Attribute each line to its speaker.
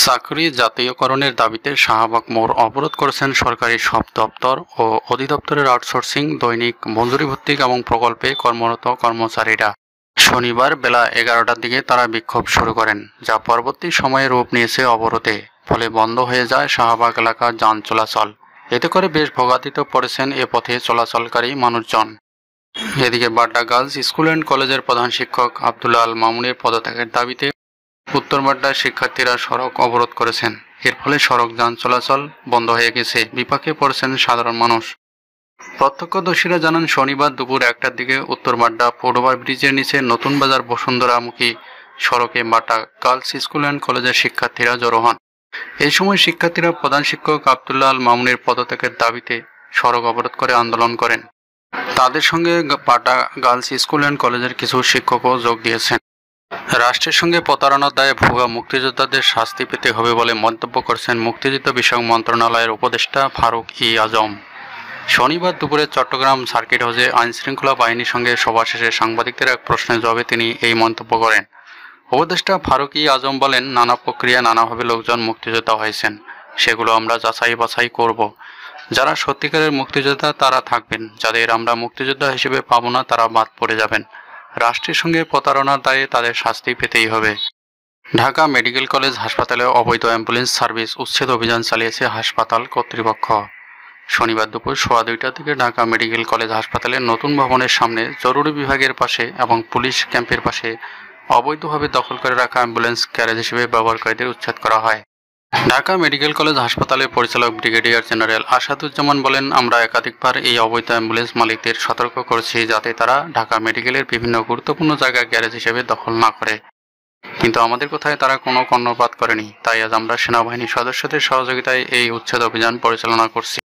Speaker 1: চাকরি জাতীয়করণের দাবিতে শাহবাগ মোড় অবরোধ করেছেন সরকারি সব দপ্তর ও অধিদপ্তরের আউটসোর্সিং, দৈনিক মজুরিভিত্তিক এবং প্রকল্পে কর্মরত কর্মচারীরা। শনিবার বেলা 11টার দিকে তারা বিক্ষোভ শুরু করেন, যা পরবর্তী সময়ে রূপ নিয়েছে অবরোধে। ফলে বন্ধ হয়ে যায় শাহবাগ এলাকার যান চলাচল। এতে করে বেশ ভোগান্তিতে পড়েছেন এ পথে চলাচলকারী মানুষজন। এদিকে বাড্ডা গার্লস স্কুল অ্যান্ড কলেজের প্রধান শিক্ষক আব্দুল আল মামুনের পদত্যাগের দাবিতে উত্তর বাড্ডার শিক্ষার্থীরা সড়ক অবরোধ করেছেন। এর ফলে সড়ক যান চলাচল বন্ধ হয়ে গেছে, বিপাকে পড়েছেন সাধারণ মানুষ। প্রত্যক্ষদর্শীরা জানান, শনিবার দুপুর 1টার দিকে উত্তর বাড্ডা ফুটওভার ব্রিজের নিচে নতুন বাজার বসুন্ধরামুখী সড়কে বাড্ডা গার্লস স্কুল অ্যান্ড কলেজের শিক্ষার্থীরা জড়ো হন। এই সময় শিক্ষার্থীরা প্রধান শিক্ষক আব্দুল আল মামুনের পদত্যাগের দাবিতে সড়ক অবরোধ করে আন্দোলন করেন। তাদের সঙ্গে বাড্ডা গার্লস স্কুল অ্যান্ড কলেজের কিছু শিক্ষকও যোগ দিয়েছেন। রাষ্ট্রের সঙ্গে প্রতারণার দায়ে ভুয়া মুক্তিযোদ্ধাদের শাস্তি পেতে হবে বলে মন্তব্য করেছেন মুক্তিযুদ্ধ বিষয়ক মন্ত্রণালয়ের উপদেষ্টা ফারুক ই আজম। শনিবার দুপুরে চট্টগ্রাম সার্কিট হাউসে আইনশৃঙ্খলা বাহিনীর সঙ্গে সভা শেষে সাংবাদিকদের এক প্রশ্নের জবাবে তিনি এই মন্তব্য করেন। উপদেষ্টা ফারুক ই আজম বলেন, নানা প্রক্রিয়া নানাভাবে লোকজন মুক্তিযোদ্ধা হয়েছেন, সেগুলো আমরা যাচাই বাছাই করব। যারা সত্যিকারের মুক্তিযোদ্ধা তারা থাকবেন, যাদের আমরা মুক্তিযোদ্ধা হিসেবে পাবো না তারা বাদ পড়ে যাবেন। রাষ্ট্রের সঙ্গে প্রতারণার দায়ে তাদের শাস্তি পেতেই হবে। ঢাকা মেডিকেল কলেজ হাসপাতালে অবৈধ অ্যাম্বুলেন্স সার্ভিস উচ্ছেদ অভিযান চালিয়েছে হাসপাতাল কর্তৃপক্ষ। শনিবার দুপুর 2:15টার দিকে ঢাকা মেডিকেল কলেজ হাসপাতালের নতুন ভবনের সামনে জরুরি বিভাগের পাশে এবং পুলিশ ক্যাম্পের পাশে অবৈধভাবে দখল করে রাখা অ্যাম্বুলেন্স গ্যারেজ হিসেবে ব্যবহারকারীদের উচ্ছেদ করা হয়। ঢাকা মেডিকেল কলেজ হাসপাতালের পরিচালক ব্রিগেডিয়ার জেনারেল আসাদুজ্জামান বলেন, আমরা একাধিকবার এই অবৈধ অ্যাম্বুলেন্স মালিকদের সতর্ক করেছি যাতে তারা ঢাকা মেডিকেলের বিভিন্ন গুরুত্বপূর্ণ জায়গা গ্যারেজ হিসেবে দখল না করে, কিন্তু আমাদের কথায় তারা কোনো কর্ণপাত করেনি। তাই আজ আমরা সেনাবাহিনীর সদস্যদের সহযোগিতায় এই উচ্ছেদ অভিযান পরিচালনা করছি।